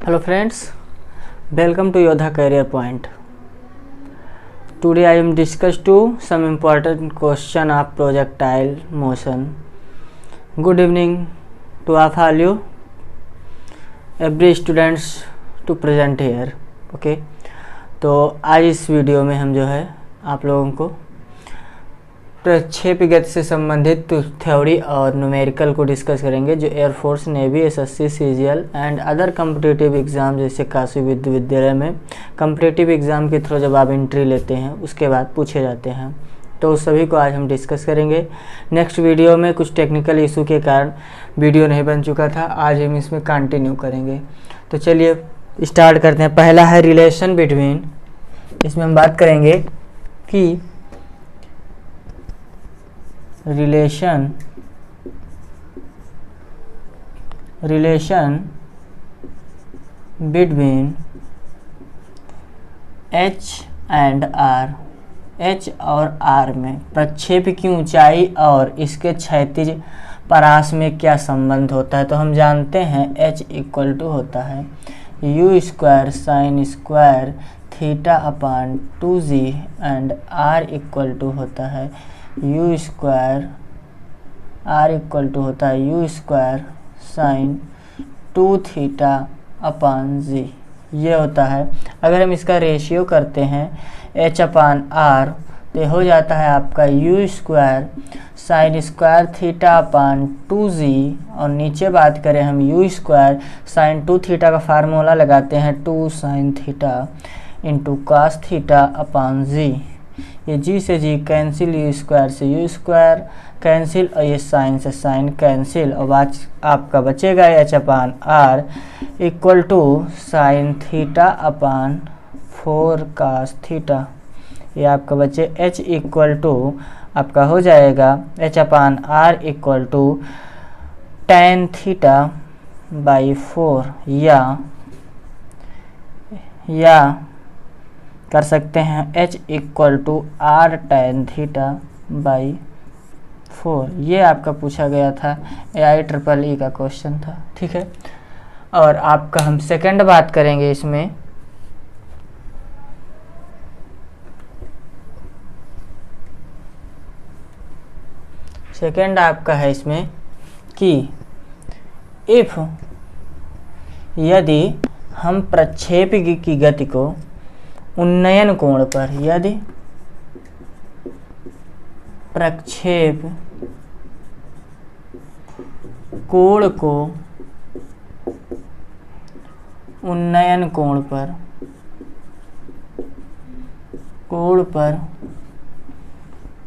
Hello friends, welcome to Yodha Career Point. Today I am discuss to some important question of projectile motion. Good evening to all you, every students to present here. Okay, तो आज इस video में हम जो है आप लोगों को प्रक्षेप गति से संबंधित थ्योरी और न्यूमेरिकल को डिस्कस करेंगे जो air force, navy, SSC, CGL and other competitive exam जैसे काशी विश्वविद्यालय में कम्पिटिटिव एग्ज़ाम के थ्रू जब आप एंट्री लेते हैं उसके बाद पूछे जाते हैं, तो उस सभी को आज हम डिस्कस करेंगे। नेक्स्ट वीडियो में कुछ टेक्निकल इशू के कारण वीडियो नहीं बन चुका था, आज हम इसमें कंटिन्यू करेंगे। तो चलिए स्टार्ट करते हैं। पहला है रिलेशन बिटवीन, इसमें हम बात करेंगे कि relation between H and R, H और R में प्रक्षेप की ऊंचाई और इसके क्षैतिज परास में क्या संबंध होता है। तो हम जानते हैं H इक्वल टू होता है U square sine square theta upon 2G and R equal to होता है U square, R equal to होता है U square sine 2 theta upon G, ये होता है। अगर हम इसका रेशियो करते हैं H अपान R तो हो जाता है आपका U square sine square theta upon 2G, और नीचे बात करें हम U स्क्वायर साइन 2 थीटा का फार्मूला लगाते हैं 2 sine theta into cos theta upon G। ये G से G कैंसिल, U स्क्वायर से U स्क्वायर कैंसिल और ये साइन से साइन कैंसिल, और आज आपका बचेगा H upon R equal to sine theta upon 4 cos theta. ये आपका बचे H इक्वल टू आपका हो जाएगा H upon R equal to tan theta by 4, या कर सकते हैं H equal to R tan theta by 4। ये आपका पूछा गया था, IEEE का क्वेश्चन था, ठीक है। और आपका हम सेकंड बात करेंगे इसमें, सेकंड आपका है इसमें कि इफ यदि हम प्रक्षेप की गति को उन्नयन कोण पर, यदि प्रक्षेप कोण को उन्नयन कोण पर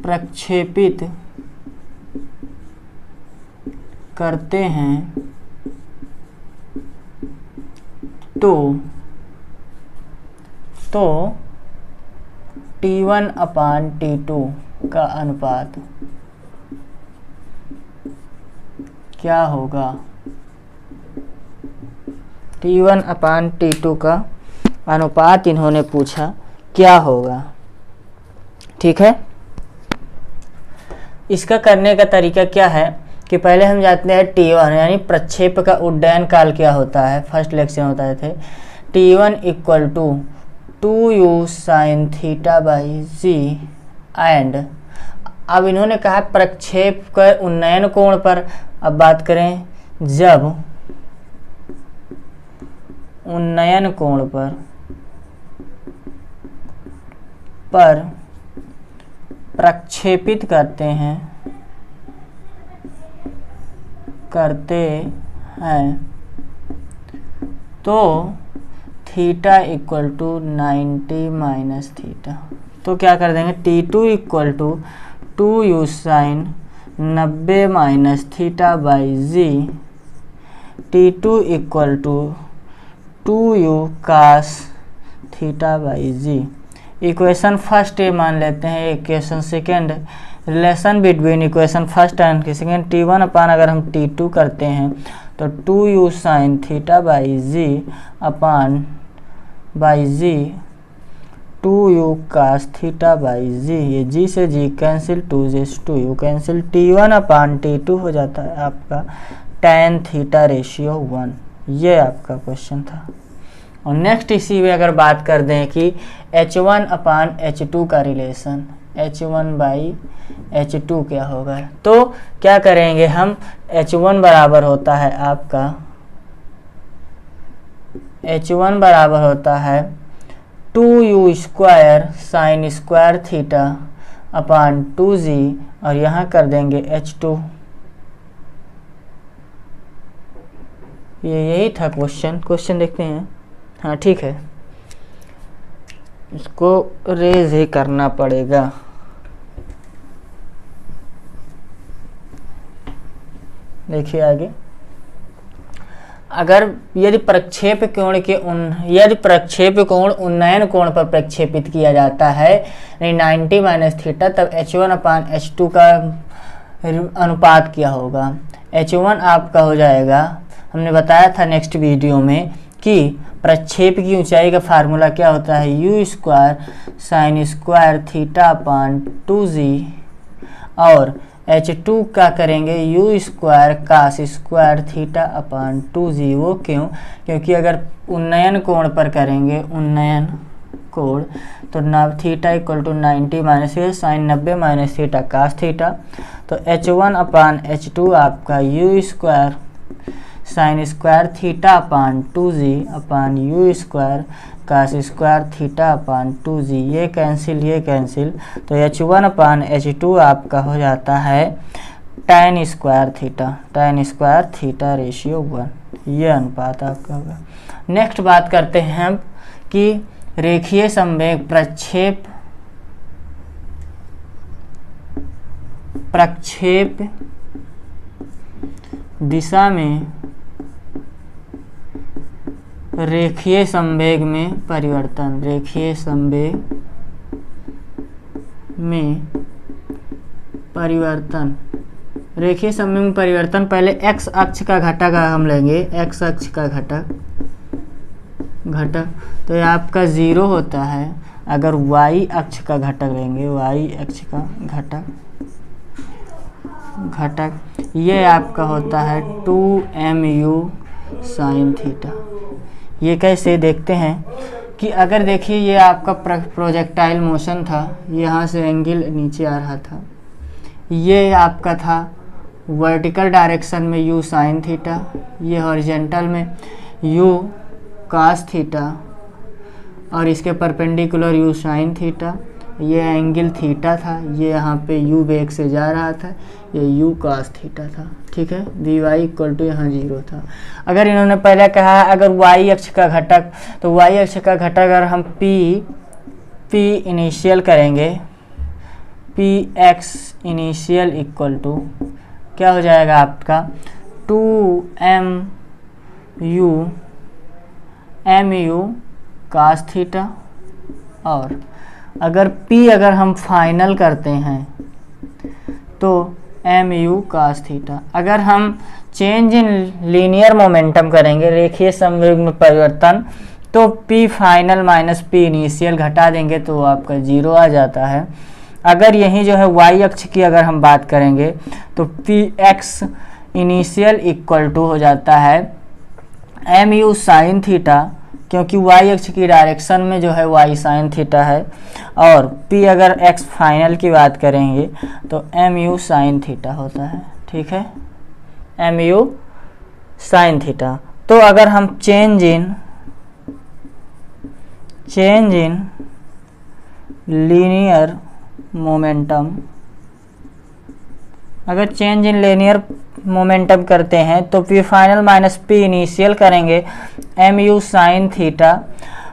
प्रक्षेपित करते हैं तो T1 अपान T2 का अनुपात क्या होगा। T1 अपान T2 का अनुपात इन्होंने पूछा क्या होगा, ठीक है। इसका करने का तरीका क्या है कि पहले हम जानते हैं T1 यानी प्रक्षेप का उड्डयन काल क्या होता है, फर्स्ट लेक्चर में बताए थे। T1 equal to 2U sine theta by G and अब इन्होंने कहा प्रक्षेप का उन्नयन कोण पर। अब बात करें जब उन्नयन कोण पर प्रक्षेपित करते हैं तो theta equal to 90 minus theta. तो क्या कर देंगे T2 equal to 2U sine 90 minus theta by G, T2 equal to 2U cos theta by G। Equation first ये मान लेते हैं, equation second relation between equation first and second. T1 upon अगर हम T2 करते हैं तो 2U sine theta by G upon by G 2U cos theta by G, ये G से G कैंसिल, 2G से 2U कैंसिल, T1 अपान T2 हो जाता है आपका tan थीटा रेशियो 1। ये आपका क्वेश्चन था, और नेक्स्ट इसी में अगर बात कर दें कि H1/H2 का रिलेशन H1/H2 क्या होगा, तो क्या करेंगे हम, H1 बराबर होता है आपका H1 बराबर होता है 2u² sin square theta upon 2g, और यहाँ कर देंगे H2। यही था क्वेश्चन देखते हैं। हाँ ठीक है, इसको रेज ही करना पड़ेगा। देखिए आगे, अगर यदि प्रक्षेप कोण उन्नयन कोण पर प्रक्षेपित किया जाता है 90 माइनस थीटा, तब H1/H2 का अनुपात क्या होगा। H1 आपका हो जाएगा, हमने बताया था नेक्स्ट वीडियो में कि प्रक्षेप की ऊंचाई का फार्मूला क्या होता है, u² sin square theta upon 2g, और H2 का करेंगे u² cos square theta upon 2g। वो क्यों, क्योंकि अगर उन्नयन कोण पर करेंगे, उन्नयन कोण, तो theta equal to 90 minus sine 90 minus theta cos theta, तो H1/H2 आपका u² sine square theta upon 2g upon u² cos square theta upon 2g। ये कैंसिल, तो H1/H2 आपका हो जाता है tan स्क्वायर थीटा रेशियो 1। ये अनुपात आपका होगा। नेक्स्ट बात करते हैं हम कि रेखीय संवेग प्रक्षेप दिशा में रेखीय संवेग में परिवर्तन, रेखीय संवेग में परिवर्तन, पहले x अक्ष का घटक हम लेंगे, x अक्ष का घटक, तो ये आपका 0 होता है। अगर y अक्ष का घटक लेंगे, y अक्ष का घटक, ये आपका होता है 2mu sin थीटा। ये कैसे देखते हैं कि अगर देखिए ये आपका प्रोजेक्टाइल मोशन था, यहाँ से एंगल नीचे आ रहा था, ये आपका था वर्टिकल डायरेक्शन में u sin थीटा, ये हॉरिजॉन्टल में u cos थीटा, और इसके परपेंडिकुलर u sin थीटा। ये एंगल थीटा था, ये यहाँ पे u वेग से जा रहा था, ये u cos थीटा था। ठीक है, dy इक्वल टू यहाँ 0 था। अगर इन्होंने पहले कहा अगर y अक्ष का घटक, तो y अक्ष का घटक अगर हम p इनिशियल करेंगे, px इनिशियल इक्वल टू क्या हो जाएगा आपका 2mu cos थीटा, और अगर अगर हम फाइनल करते हैं तो mu cos थीटा। अगर हम चेंज इन लीनियर मोमेंटम करेंगे, रेखीय संवेग में परिवर्तन, तो p final minus p initial घटा देंगे तो आपका 0 आ जाता है। अगर यही जो है y अक्ष की अगर हम बात करेंगे तो px इनिशियल इक्वल टू हो जाता है mu sin थीटा, क्योंकि y अक्ष की डायरेक्शन में जो है y sin थीटा है, और p अगर x फाइनल की बात करेंगे तो mu sin थीटा होता है। ठीक है, mu sin थीटा। तो अगर हम चेंज इन लीनियर मोमेंटम, अगर चेंज इन लीनियर मोमेंटम करते हैं तो p final minus p initial करेंगे mu sin थीटा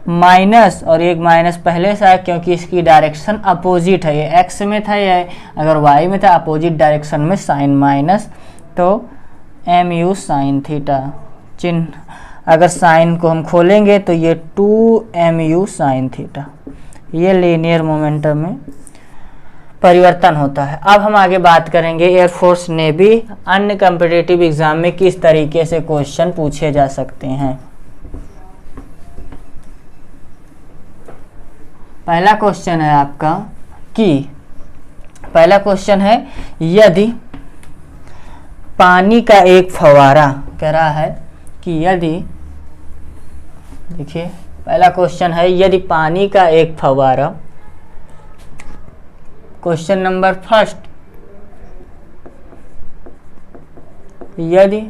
माइनस, और एक माइनस पहले से है क्योंकि इसकी डायरेक्शन अपोजिट है, ये x में था, ये अगर y में था, अपोजिट डायरेक्शन में साइन माइनस, तो mu sin थीटा चिन्ह, अगर साइन को हम खोलेंगे तो ये 2mu sin थीटा। ये लीनियर मोमेंटम में परिवर्तन होता है। अब हम आगे बात करेंगे एयरफोर्स नेवी अन्य कॉम्पिटिटिव एग्जाम में किस तरीके से क्वेश्चन पूछे जा सकते हैं। पहला क्वेश्चन है आपका कि पहला क्वेश्चन है यदि पानी का एक फव्वारा, कह रहा है कि यदि देखिए पहला क्वेश्चन है, यदि पानी का एक फव्वारा, क्वेश्चन नंबर फर्स्ट, यदि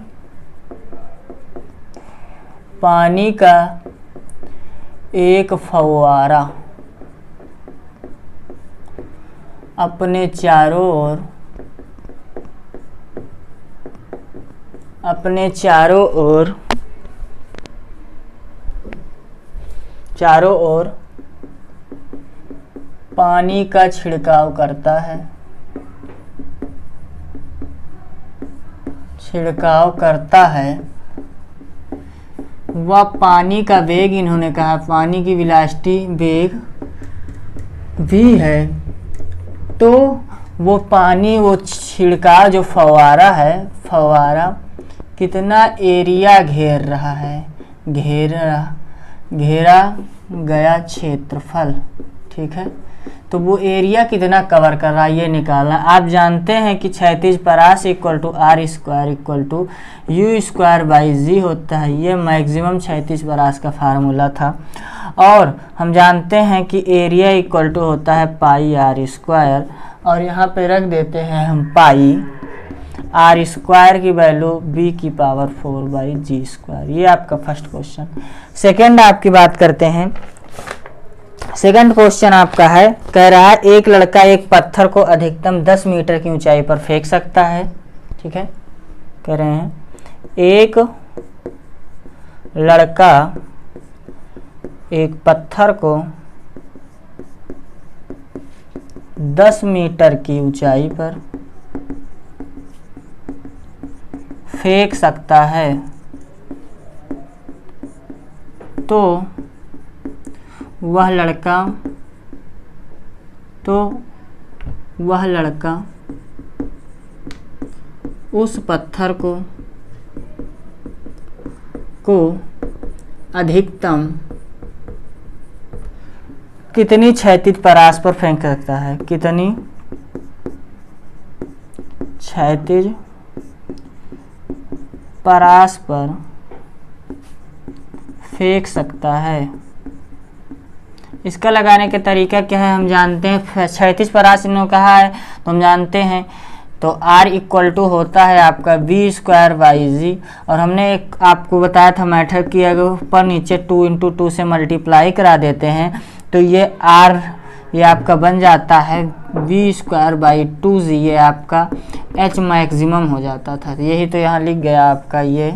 पानी का एक फव्वारा अपने चारों ओर पानी का छिड़काव करता है, वह पानी का वेग, इन्होंने कहा पानी की वेलोसिटी वेग v है, तो वो पानी, वो छिड़काव जो फव्वारा है, फव्वारा कितना एरिया घेर रहा है, घेरा गया क्षेत्रफल, ठीक है। तो वो एरिया कितना कवर कर रहा है ये निकालना। आप जानते हैं कि क्षैतिज परास equal to R square equal to you square by g होता है। ये मैक्सिमम क्षैतिज परास का फार्मूला था। और हम जानते हैं कि एरिया इक्वल टू होता है पाई आर स्क्वायर, और यहाँ पे रख देते हैं हम पाई आर स्क्वायर की वैल्यू b की पावर 4 बाई जी स्क्वायर। ये आपका फर्स्ट क्वेश्चन। सेकंड आपकी बात करते हैं। सेकंड क्वेश्चन आपका है, कह रहा है एक लड़का एक पत्थर को अधिकतम 10 मीटर की ऊंचाई पर फेंक सकता है, ठीक है। कह रहे हैं एक लड़का एक पत्थर को 10 मीटर की ऊंचाई पर फेंक सकता है, तो वह लड़का उस पत्थर को अधिकतम कितनी क्षैतिज परास पर फेंक सकता है, कितनी क्षैतिज परास पर फेंक सकता है। इसका लगाने का तरीका क्या है, हम जानते हैं क्षैतिज परास इन्होंने कहा है तो हम जानते हैं, तो R इक्वल टू होता है आपका v स्क्वायर बाई जी, और हमने एक आपको बताया था मेथड की, अगर ऊपर नीचे 2 इंटू 2 से मल्टीप्लाई करा देते हैं तो ये R ये आपका बन जाता है v स्क्वायर बाई 2g, ये आपका h मैक्सिमम हो जाता था। यही तो यहाँ लिख गया आपका ये,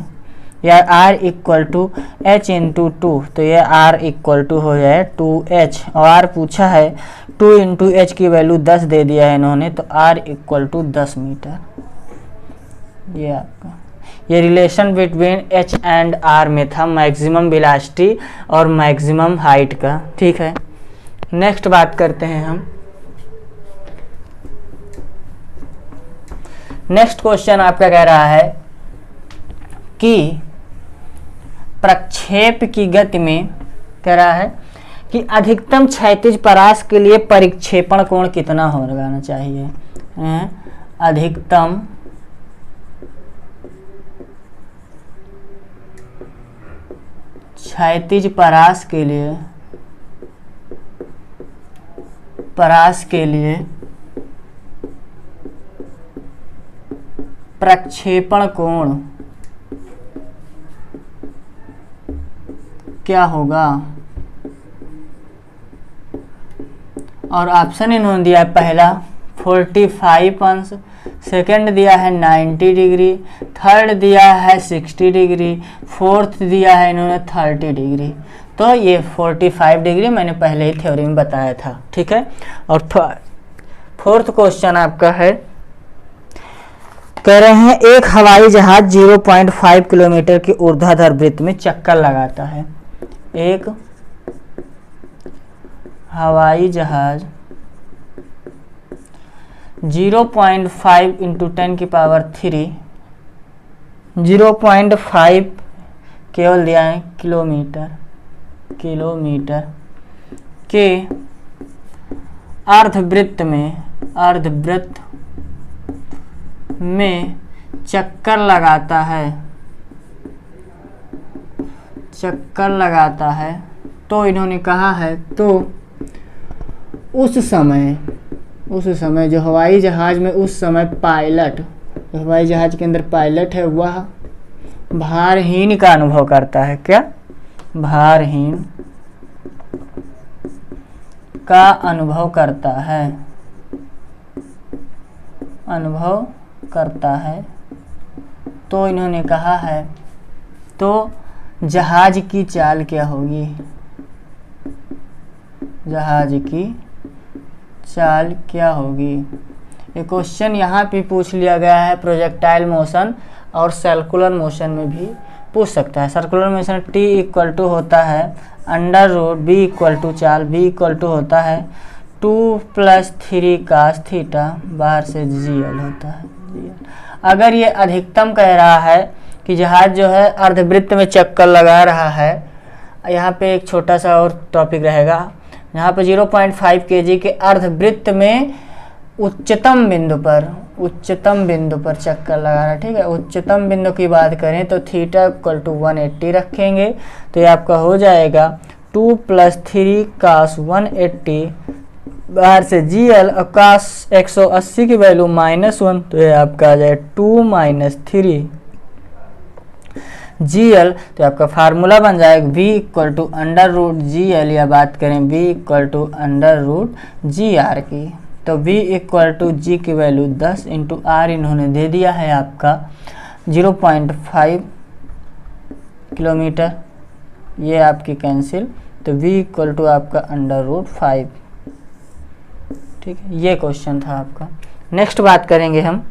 या R equal to h into 2, तो ये R इक्वल टू हो जाए 2h, और R पूछा है 2 इंटू h की वैल्यू 10 दे दिया है इन्होंने, तो R इक्वल टू 10 मीटर। ये आपका ये relation between h and R में था, मैक्सिमम वेलोसिटी और मैक्सिमम हाइट का, ठीक है। नेक्स्ट बात करते हैं हम। नेक्स्ट क्वेश्चन आपका कह रहा है कि प्रक्षेप की गति में, कह रहा है कि अधिकतम क्षैतिज परास के लिए परिक्षेपण कोण कितना होना चाहिए। अधिकतम क्षैतिज परास के लिए प्रक्षेपण कोण क्या होगा, और ऑप्शन इन्होंने दिया है पहला 45 अंश, सेकंड दिया है 90 डिग्री, थर्ड दिया है 60 डिग्री, फोर्थ दिया है इन्होंने 30 डिग्री। तो ये 45 डिग्री मैंने पहले ही थ्योरी में बताया था, ठीक है। और फोर्थ क्वेश्चन आपका है, कह रहे हैं एक हवाई जहाज 0.5 किलोमीटर की ऊर्ध्वाधर वृत्त में चक्कर लगाता है। एक हवाई जहाज 0.5 इंटू 10 की पावर 3, 0.5 केवल दिया है किलोमीटर के अर्धवृत्त में चक्कर लगाता है, चक्कर लगाता है, तो इन्होंने कहा है तो उस समय जो हवाई जहाज में उस समय पायलट, जो हवाई जहाज के अंदर पायलट है, वह भारहीन का अनुभव करता है। क्या? भारहीन का अनुभव करता है, तो इन्होंने कहा है तो जहाज की चाल क्या होगी? जहाज की चाल क्या होगी? ये क्वेश्चन यहाँ पे पूछ लिया गया है। प्रोजेक्टाइल मोशन और सर्कुलर मोशन में भी पूछ सकता है। Circular motion T equal to होता है under root B equal to चाल, B इक्वल टू होता है 2 + 3 cos थीटा, बाहर से GL होता है। अगर ये अधिकतम कह रहा है कि जहाज जो है अर्धवृत्त में चक्कर लगा रहा है, यहाँ पे एक छोटा सा और टॉपिक रहेगा। यहाँ पे 0.5 kg के अर्धवृत्त में उच्चतम बिंदु पर चक्कर लगा रहा है। ठीक है, उच्चतम बिंदु की बात करें तो थीटा इक्वल टू 180 रखेंगे, तो ये आपका हो जाएगा 2 + 3 cos 180, बाहर से GL और cos 180 की वैल्यू -1, तो ये आपका आ जाए 2 - 3 GL। तो आपका फार्मूला बन जाएगा V equal to under root GL, या बात करें V equal to under root GR की, तो V इक्वल टू G की वैल्यू 10 × R इन्होंने दे दिया है आपका 0.5 किलोमीटर, ये आपकी कैंसिल, तो V इक्वल टू आपका अंडर रूट 5। ठीक है, ये क्वेश्चन था आपका। नेक्स्ट बात करेंगे हम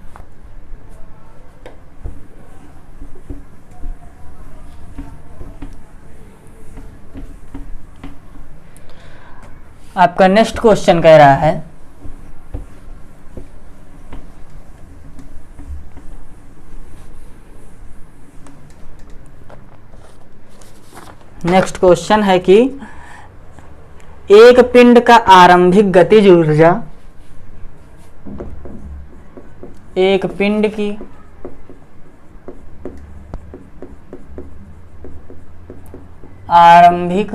आपका नेक्स्ट क्वेश्चन कह रहा है नेक्स्ट क्वेश्चन है कि एक पिंड का आरंभिक गतिज ऊर्जा, एक पिंड की आरंभिक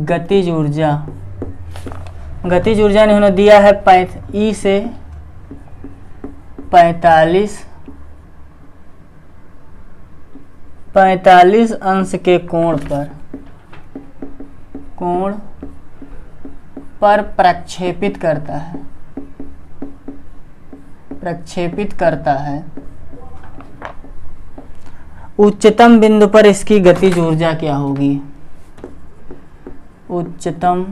गतिज ऊर्जा इन्होंने दिया है E से 45 अंश के कोण पर प्रक्षेपित करता है। उच्चतम बिंदु पर इसकी गतिज ऊर्जा क्या होगी? उच्चतम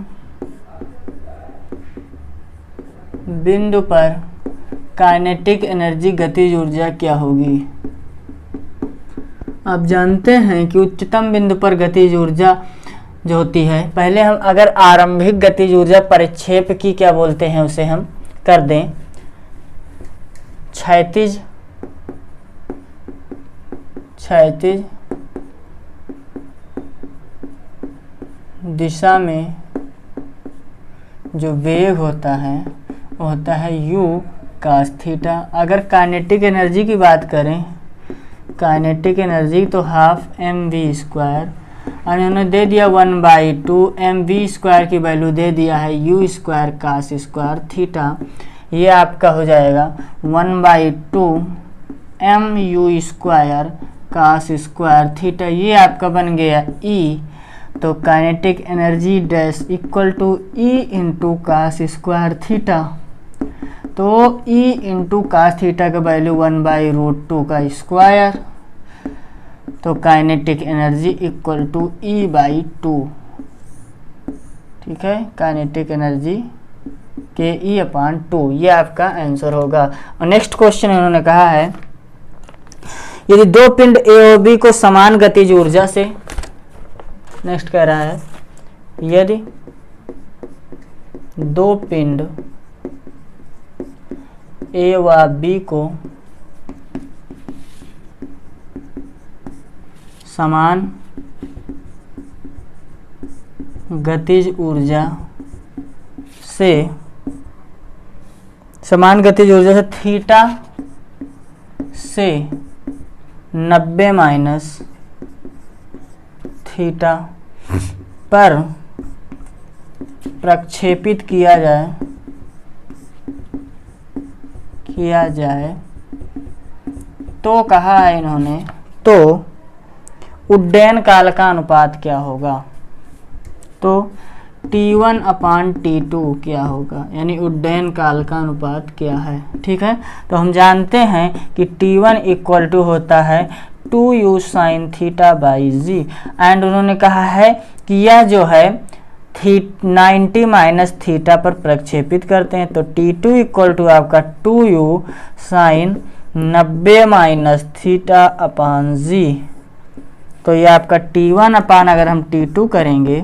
बिंदु पर काइनेटिक एनर्जी गतिज ऊर्जा क्या होगी? आप जानते हैं कि उच्चतम बिंदु पर गतिज ऊर्जा जो होती है, पहले हम अगर आरंभिक गतिज ऊर्जा परिक्षेप की क्या बोलते हैं उसे हम कर दें, क्षैतिज दिशा में जो वेग होता है वो होता है U cos थीटा। अगर काइनेटिक एनर्जी की बात करें, काइनेटिक एनर्जी तो ½ mv², और इन्होंने दे दिया 1/2 mv² की वैल्यू दे दिया है U² cos² थीटा, ये आपका हो जाएगा 1/2 mu² cos² थीटा, ये आपका बन गया E। तो kinetic energy dash equal to E × cos² theta, तो E × cos थीटा का वैल्यू 1/√2 का स्क्वायर, तो kinetic energy equal to E/2। ठीक है, काइनेटिक एनर्जी के E/2, ये आपका आंसर होगा। और नेक्स्ट क्वेश्चन उन्होंने कहा है यदि दो पिंड A और B को समान गतिज ऊर्जा से, नेक्स्ट कह रहा है यदि दो पिंड A व B को समान गतिज ऊर्जा से थीटा से 90 - थीटा पर प्रक्षेपित किया जाए तो कहा है इन्होंने, तो उड्डयन काल का अनुपात क्या होगा? तो T1/T2 क्या होगा, यानी उड्डयन काल का अनुपात क्या है। ठीक है, तो हम जानते हैं कि T1 इक्वल टू होता है 2u sin theta by ji, and उन्होंने कहा है कि यह जो है 90 माइनस थीटा पर प्रक्षेपित करते हैं, तो T2 इक्वल टू आपका 2u sin 90 minus theta upon g. तो ये आपका T1 अपान अगर हम T2 करेंगे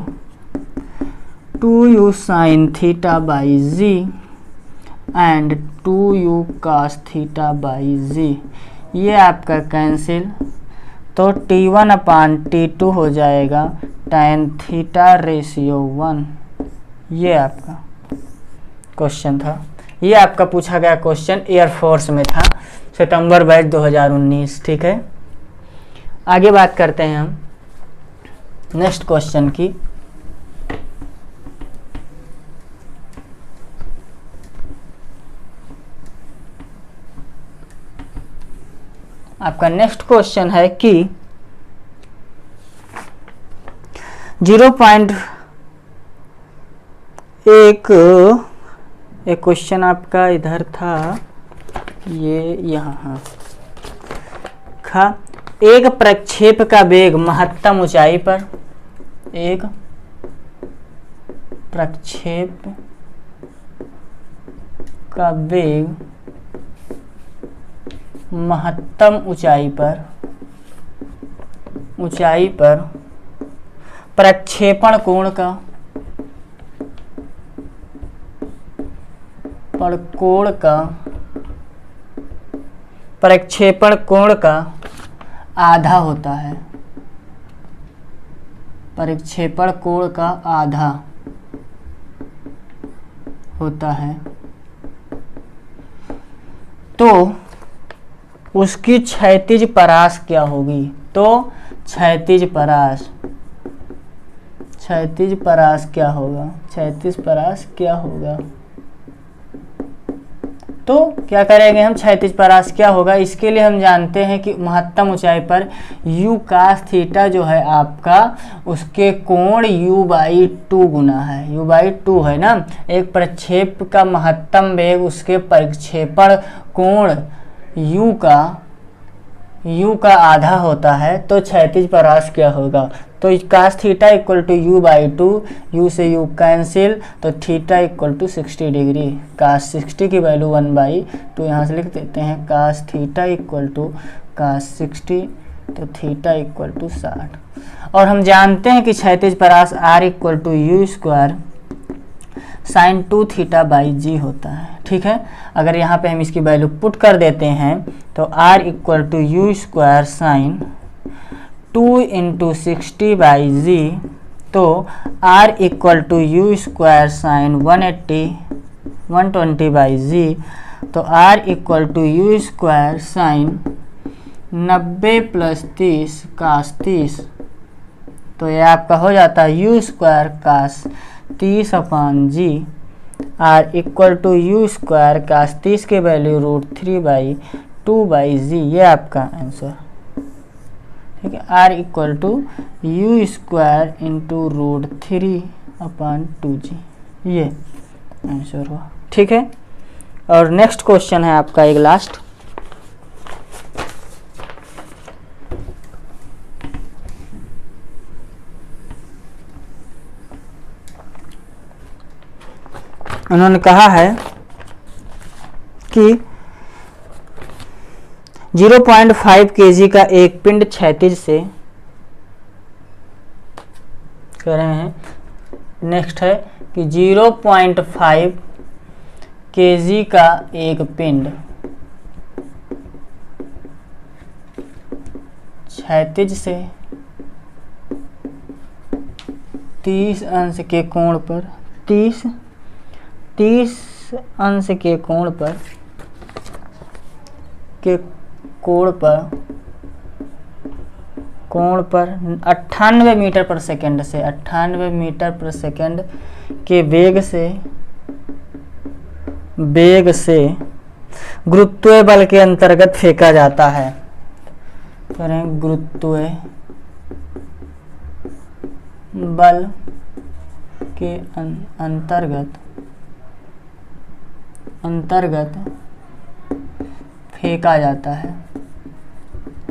2u sin theta by ji and 2u cos theta by g, ये आपका कैंसिल, तो T1 अपान T2 हो जाएगा tan थीटा रेशियो 1। ये आपका क्वेश्चन था, ये आपका पूछा गया क्वेश्चन एयरफोर्स में था, सितंबर बैच 2019। ठीक है, आगे बात करते हैं हम नेक्स्ट क्वेश्चन की। आपका नेक्स्ट क्वेश्चन है कि 0.1 एक क्वेश्चन आपका इधर था, ये यहाँ था, एक प्रक्षेप का वेग महत्तम ऊंचाई पर, एक प्रक्षेप का वेग महत्तम ऊंचाई पर प्रक्षेपण कोण प्रक्षेपण कोण का आधा होता है, प्रक्षेपण कोण का आधा होता है, तो उसकी क्षैतिज परास क्या होगी? तो क्षैतिज परास क्या होगा? तो क्या करेंगे हम, क्षैतिज परास क्या होगा, इसके लिए हम जानते हैं कि महत्तम ऊंचाई पर u cos थीटा जो है आपका, उसके कोण u/2 गुना है, u/2 है ना। एक प्रक्षेप का महत्तम वेग उसके प्रक्षेपण कोण u का आधा होता है, तो क्षैतिज परास क्या होगा? तो cos theta equal to u/2, u से u कैंसिल, तो theta equal to 60 degree, cos 60 की वैल्यू 1/2 यहाँ से लिख देते हैं, cos theta equal to cos 60, तो थीटा इक्वल टू 60। और हम जानते हैं कि क्षैतिज परास r equal to u square sine 2 theta by g होता है। ठीक है, अगर यहाँ पे हम इसकी वैल्यू पुट कर देते हैं तो r equal to you square sine 2 into 60 by g, तो r equal to you square sine 120 by g, तो r equal to you square sine 90 plus 30 cos 30, तो ये आपका हो जाता है u square cos 30 upon g, r equal to you square cos 30 के value √3/2 by g, ये आपका आंसर। ठीक है, r equal to you square into √3/2g, ये आंसर हुआ। ठीक है, और नेक्स्ट क्वेश्चन है आपका एक लास्ट, उन्होंने कहा है कि 0.5 kg का एक पिंड क्षैतिज से, कह रहे हैं नेक्स्ट है कि 0.5 kg का एक पिंड क्षैतिज से 30 अंश के कोण पर 30 अंश के कोण पर कोण पर 98 मीटर पर सेकेंड से 98 मीटर पर सेकेंड के वेग से गुरुत्वीय बल के अंतर्गत फेंका जाता है। करें गुरुत्वीय बल के अंतर्गत फेंका जाता है,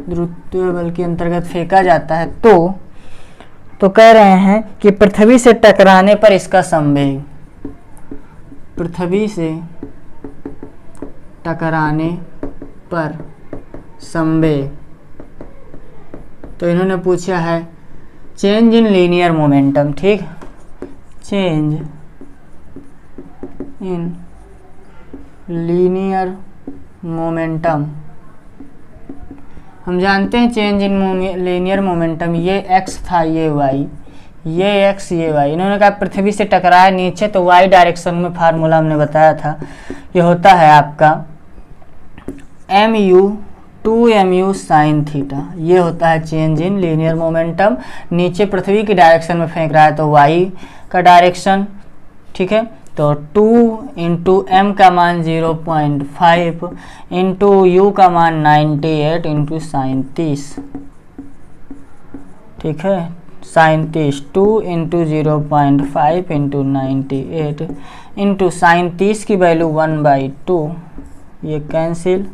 गुरुत्वीय बल के अंतर्गत फेंका जाता है। तो कह रहे हैं कि पृथ्वी से टकराने पर इसका संवेग, पृथ्वी से टकराने पर संवेग, तो इन्होंने पूछा है चेंज इन लीनियर मोमेंटम। ठीक, चेंज इन लीनियर मोमेंटम। हम जानते हैं चेंज इन लीनियर मोमेंटम, ये x था, ये y, ये x ये y। इन्होंने कहा पृथ्वी से टकराया नीचे तो y डायरेक्शन में, फार्मूला हमने बताया था, ये होता है आपका mu 2mu साइन थीटा। ये होता है चेंज इन लीनियर मोमेंटम। नीचे पृथ्वी की डायरेक्शन में फेंक रहा है तो y का डायरेक्शन। ठीक है, तो 2 इंटू m का मान 0.5 इंटू u का मान 98 इंटू साइन 30। ठीक है, sine 30, 2 into 0.5 into 98 into sine 30 की वैल्यू 1/2, ये कैंसिल,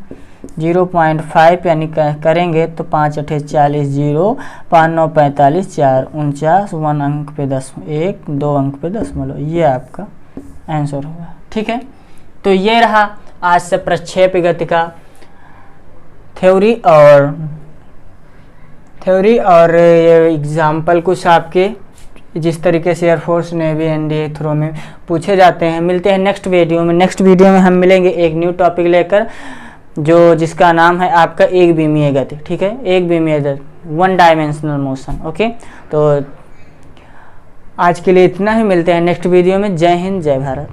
0.5 यानी करेंगे तो 5 8 40, 0 5 9 45, 4 49, 1 अंक पे 10, 1 2 अंक पे दशमलव, ये आपका आंसर होगा। ठीक है, तो ये रहा आज से प्रक्षेप गति का थ्योरी और ये एग्जाम्पल कुछ आपके जिस तरीके से एयरफोर्स, नेवी, एनडीए थ्रो में पूछे जाते हैं। मिलते हैं नेक्स्ट वीडियो में। नेक्स्ट वीडियो में हम मिलेंगे एक न्यू टॉपिक लेकर, जो जिसका नाम है आपका एक बीमीय गति। ठीक है, एक बीमीय गति, 1 डायमेंशनल मोशन। ओके, तो आज के लिए इतना ही, मिलते हैं नेक्स्ट वीडियो में। जय हिंद, जय भारत।